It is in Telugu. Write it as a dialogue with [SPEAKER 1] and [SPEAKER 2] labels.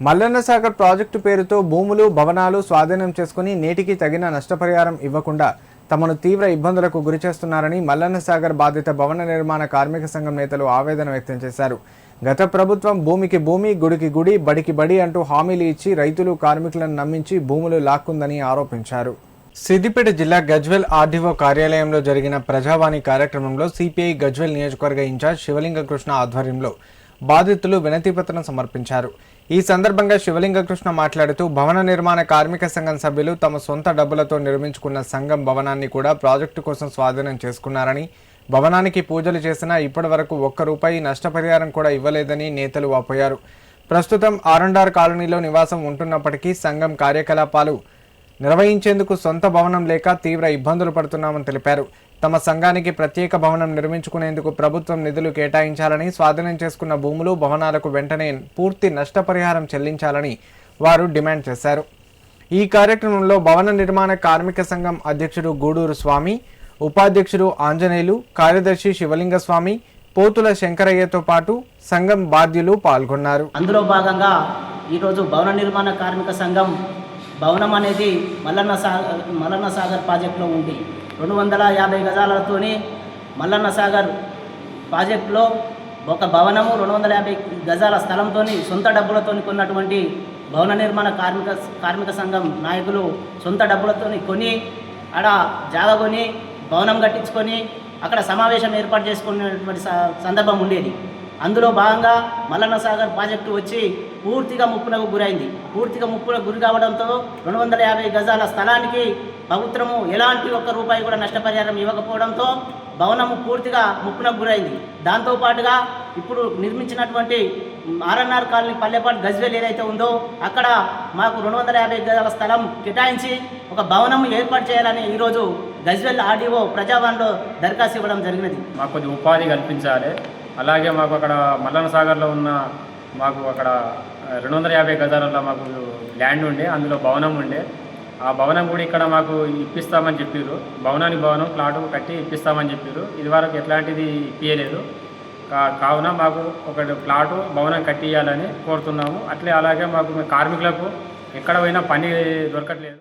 [SPEAKER 1] మల్లన్న సాగర్ ప్రాజెక్టు పేరుతో భూములు, భవనాలు స్వాధీనం చేసుకుని నేటికి తగిన నష్టపరిహారం ఇవ్వకుండా తమను తీవ్ర ఇబ్బందులకు గురిచేస్తున్నారని మల్లన్న సాగర్ బాధిత భవన నిర్మాణ కార్మిక సంఘం నేతలు ఆవేదన వ్యక్తం చేశారు. గత ప్రభుత్వం భూమికి భూమి, గుడికి గుడి, బడికి బడి అంటూ హామీలు ఇచ్చి రైతులు, కార్మికులను నమ్మించి భూములు లాక్కుందని ఆరోపించారు. సిద్దిపేట జిల్లా గజ్వేల్ ఆర్డీఓ కార్యాలయంలో జరిగిన ప్రజావాణి కార్యక్రమంలో సిపిఐ గజ్వేల్ నియోజకవర్గ ఇన్ఛార్జ్ శివలింగ కృష్ణ ఆధ్వర్యంలో బాధితులు వినతిపత్రం సమర్పించారు. ఈ సందర్భంగా శివలింగ కృష్ణ మాట్లాడుతూ భవన నిర్మాణ కార్మిక సంఘం సభ్యులు తమ సొంత డబ్బులతో నిర్మించుకున్న సంఘం భవనాన్ని కూడా ప్రాజెక్టు కోసం స్వాధీనం చేసుకున్నారని, భవనానికి పూజలు చేసినా ఇప్పటి వరకు ₹1 నష్టపరిహారం కూడా ఇవ్వలేదని నేతలు వాపోయారు. ప్రస్తుతం ఆర్ఎండ్ఆర్ కాలనీలో నివాసం ఉంటున్నప్పటికీ సంఘం కార్యకలాపాలు నిర్వహించేందుకు సొంత భవనం లేక తీవ్ర ఇబ్బందులు పడుతున్నామని తెలిపారు. తమ సంఘానికి ప్రత్యేక భవనం నిర్మించుకునేందుకు ప్రభుత్వం నిధులు కేటాయించాలని, స్వాధీనం చేసుకున్న భూములు, భవనాలకు వెంటనే పూర్తి నష్టపరిహారం చెల్లించాలని వారు డిమాండ్ చేశారు. ఈ కార్యక్రమంలో భవన నిర్మాణ కార్మిక సంఘం అధ్యక్షుడు గూడూరు స్వామి, ఉపాధ్యక్షుడు ఆంజనేయులు, కార్యదర్శి శివలింగ స్వామి, పోతుల శంకరయ్యతో పాటు సంఘం బాధ్యులు పాల్గొన్నారు.
[SPEAKER 2] అందులో భాగంగా ఈరోజు భవన నిర్మాణ కార్మిక సంఘం భవనం అనేది మల్లన్న సాగర్ ప్రాజెక్టులో ఉంది. 250 గజాలతోని మల్లన్న సాగర్ ప్రాజెక్టులో ఒక భవనము 250 గజాల స్థలంతో సొంత డబ్బులతో కొన్నటువంటి భవన నిర్మాణ కార్మిక సంఘం నాయకులు సొంత డబ్బులతో కొని ఆడ జాగా కొని భవనం కట్టించుకొని అక్కడ సమావేశం ఏర్పాటు చేసుకునేటువంటి సందర్భం ఉండేది. అందులో భాగంగా మల్లన్న సాగర్ ప్రాజెక్టు వచ్చి పూర్తిగా ముప్పునకు గురైంది. పూర్తిగా ముప్పునకు గురి కావడంతో 250 గజాల స్థలానికి ప్రభుత్వము ఎలాంటి ₹1 కూడా నష్టపరిహారం ఇవ్వకపోవడంతో భవనము పూర్తిగా ముప్పునకు గురైంది. దాంతోపాటుగా ఇప్పుడు నిర్మించినటువంటి ఆర్ఎన్ఆర్ కాలనీ పల్లెపాటు గజ్వేల్ ఏదైతే ఉందో అక్కడ మాకు 250 గజాల స్థలం కేటాయించి ఒక భవనం ఏర్పాటు చేయాలని ఈరోజు గజ్వేల్ ఆర్డీఓ ప్రజావాణిలో దరఖాస్తు ఇవ్వడం జరిగినది.
[SPEAKER 3] మాకు కొద్దిగా ఉపాధి కల్పించాలి. అలాగే మాకు అక్కడ మల్లన్న సాగర్లో ఉన్న మాకు అక్కడ 250 గజాలలో మాకు ల్యాండ్ ఉండే, అందులో భవనం ఉండే. ఆ భవనం కూడా ఇక్కడ మాకు ఇప్పిస్తామని చెప్పారు. భవనం ప్లాటు కట్టి ఇప్పిస్తామని చెప్పారు. ఇదివరకు ఎట్లాంటిది ఇప్పించలేదు. కావున మాకు ఒక ప్లాటు భవనం కట్టియాలని కోరుతున్నాము. అలాగే మాకు కార్మికులకు ఎక్కడ పోయినా పని దొరకట్లేదు.